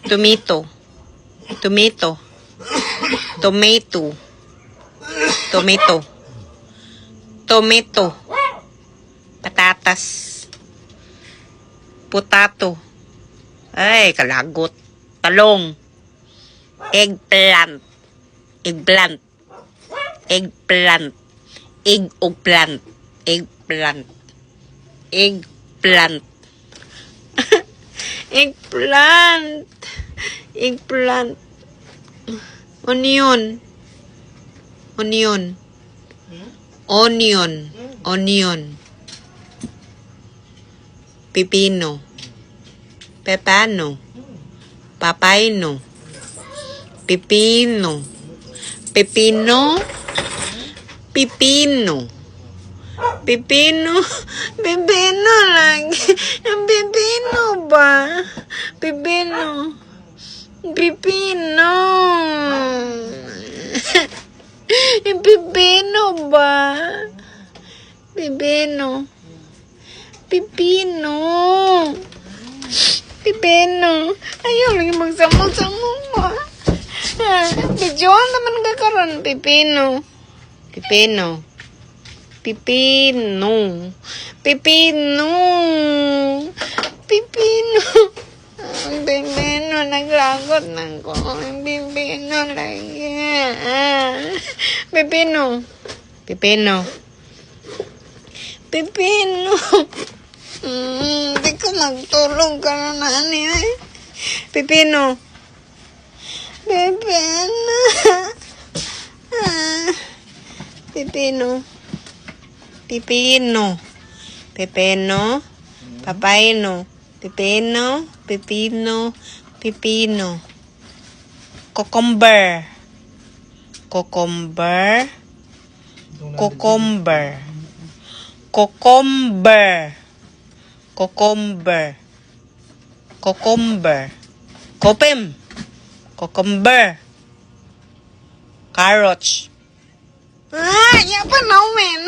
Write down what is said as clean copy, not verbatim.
Tomato. Tomato. Tomato. Tomato. Tomato. Patatas. Potato. Ay, kalagot. Talong. Eggplant. Eggplant. Eggplant. Egg o plant. Eggplant. Eggplant. Eggplant. Eggplant. Onion. Onion. Onion. Onion. Pepino. Pepano. Papayno. Pepino. Pepino. Pepino. Pepino. Pepino lagi. Pepino ba? Pepino. Pepino. Pepino ba? Pepino. Pepino. Pepino. Ayaw lagi magsamong-samong mo. Bidyoan naman kakaroon. Pepino. Pepino. Pepino. Pepino. Pepino. Ang pepino. Naglagot na ko. Ang pepino lagi. Pepino. Pepino. Pepino. Hindi ko magtulog ka na nani eh. Pepino. Pepino. Pepino. Pepino. Pepino. Papayno. Pepino. Pepino. Pepino. Cucumber. Cucumber. Cucumber. Cucumber. Cucumber. Cucumber. Kopim. Cucumber. Carrots. Yan pa naman.